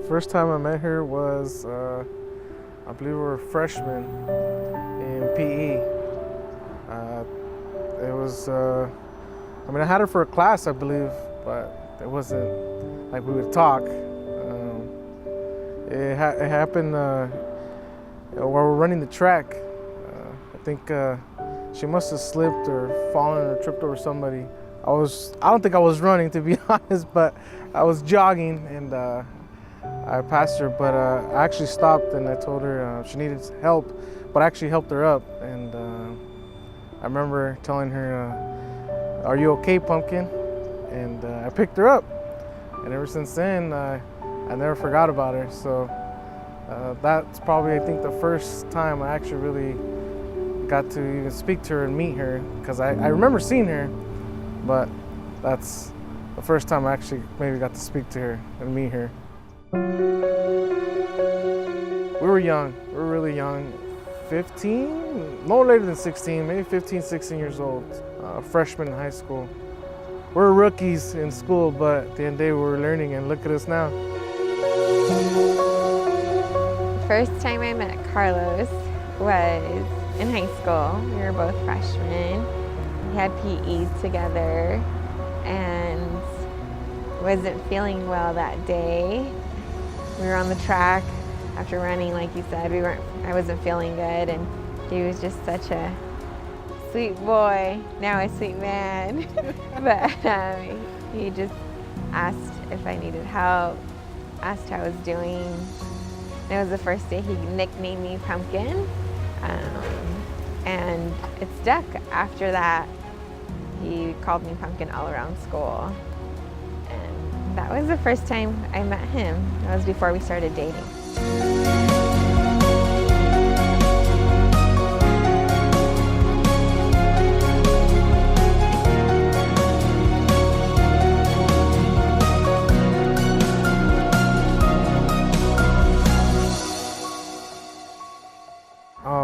First time I met her was, I believe we were freshmen in PE. It was, I mean, I had her for a class, I believe, but it wasn't like we would talk. It happened while we were running the track. I think she must have slipped or fallen or tripped over somebody. I don't think I was running, to be honest, but I was jogging, and I passed her, but I actually stopped and I told her she needed help, but I actually helped her up. And I remember telling her, "Are you okay, Pumpkin?" And I picked her up. And ever since then, I never forgot about her. So that's probably, I think, the first time I actually really got to even speak to her and meet her, because I remember seeing her, but that's the first time I actually maybe got to speak to her and meet her. We were young, we were really young, 15, no later than 16, maybe 15, 16 years old, freshman in high school. We were rookies in school, but at the end of the day we were learning, and look at us now. The first time I met Carlos was in high school. We were both freshmen. We had PE together and wasn't feeling well that day. We were on the track after running, like you said. I wasn't feeling good, and he was just such a sweet boy, now a sweet man. But he just asked if I needed help, asked how I was doing. And it was the first day he nicknamed me Pumpkin, and it stuck. After that, he called me Pumpkin all around school. And that was the first time I met him. That was before we started dating.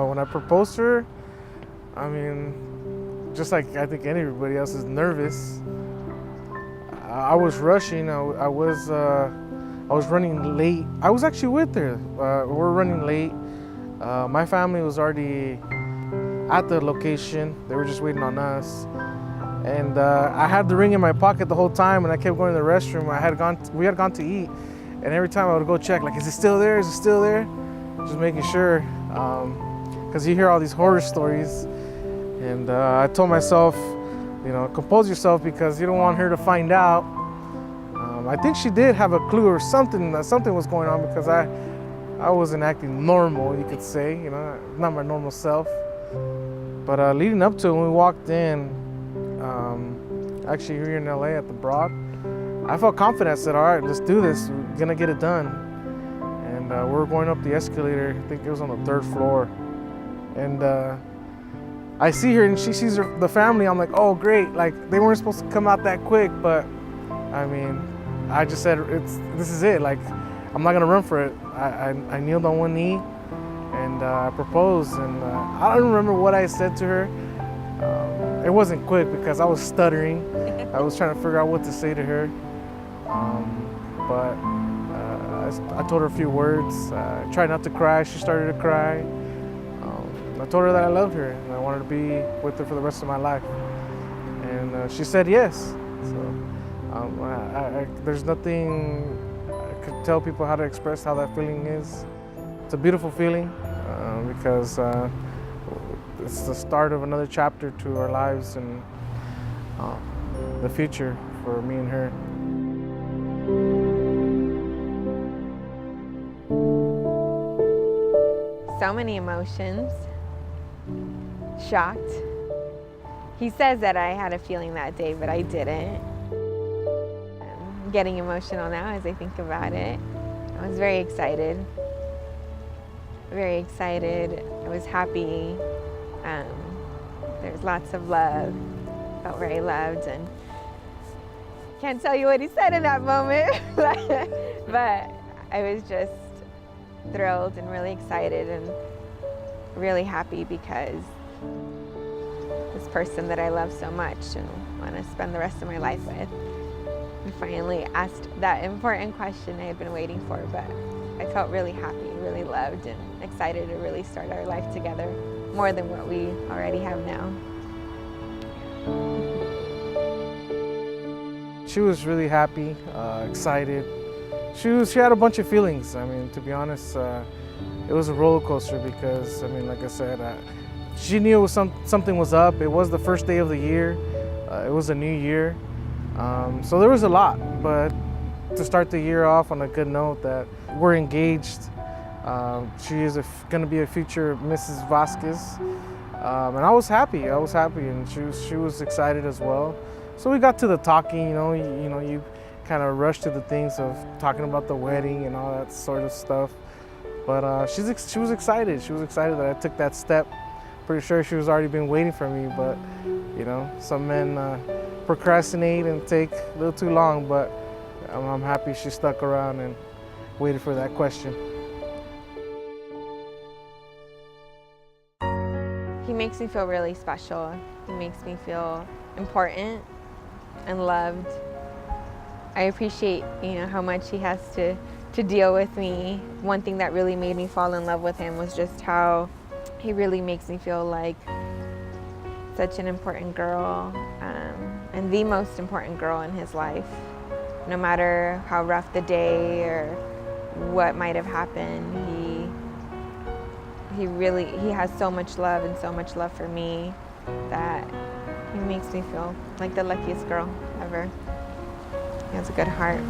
When I proposed to her, I mean, just like I think anybody else is nervous. I was rushing. I was running late. I was actually with her. We were running late. My family was already at the location. They were just waiting on us. And I had the ring in my pocket the whole time, and I kept going to the restroom. We had gone to eat, and every time I would go check, like, is it still there? Is it still there? Just making sure, because you hear all these horror stories. And I told myself, you know, compose yourself, because you don't want her to find out. I think she did have a clue or something, that something was going on, because I wasn't acting normal, you could say, you know, not my normal self. But leading up to it, when we walked in, actually here in LA at the Broad, I felt confident. I said, all right, let's do this, we're gonna get it done. And we were going up the escalator, I think it was on the 3rd floor. And I see her and she sees the family. I'm like, oh great, like they weren't supposed to come out that quick, but I mean, I just said, this is it, like I'm not gonna run for it. I kneeled on one knee and I proposed, and I don't remember what I said to her. It wasn't quick because I was stuttering. I was trying to figure out what to say to her. But I told her a few words. I tried not to cry. She started to cry. I told her that I loved her and I wanted to be with her for the rest of my life. And she said yes. So there's nothing I could tell people how to express how that feeling is. It's a beautiful feeling because it's the start of another chapter to our lives and the future for me and her. So many emotions. Shocked. He says that I had a feeling that day, but I didn't. I'm getting emotional now as I think about it. I was very excited. Very excited. I was happy. There was lots of love. Felt very loved, and can't tell you what he said in that moment, but I was just thrilled and really excited and really happy because this person that I love so much and want to spend the rest of my life with, I finally asked that important question I had been waiting for, but I felt really happy, really loved, and excited to really start our life together more than what we already have now. She was really happy, excited. She had a bunch of feelings. I mean, to be honest, it was a roller coaster because, I mean, like I said, she knew it was something was up. It was the first day of the year. It was a new year. So there was a lot, but to start the year off on a good note that we're engaged. She is going to be a future Mrs. Vasquez. And I was happy, and she was excited as well. So we got to the talking, you kind of rush to the things of talking about the wedding and all that sort of stuff. But she was excited. She was excited that I took that step. Pretty sure she was already been waiting for me, but some men procrastinate and take a little too long. But I'm happy she stuck around and waited for that question. He makes me feel really special. He makes me feel important and loved. I appreciate, how much he has to deal with me. One thing that really made me fall in love with him was just how he really makes me feel like such an important girl, and the most important girl in his life. No matter how rough the day or what might have happened, he has so much love and so much love for me that he makes me feel like the luckiest girl ever. He has a good heart.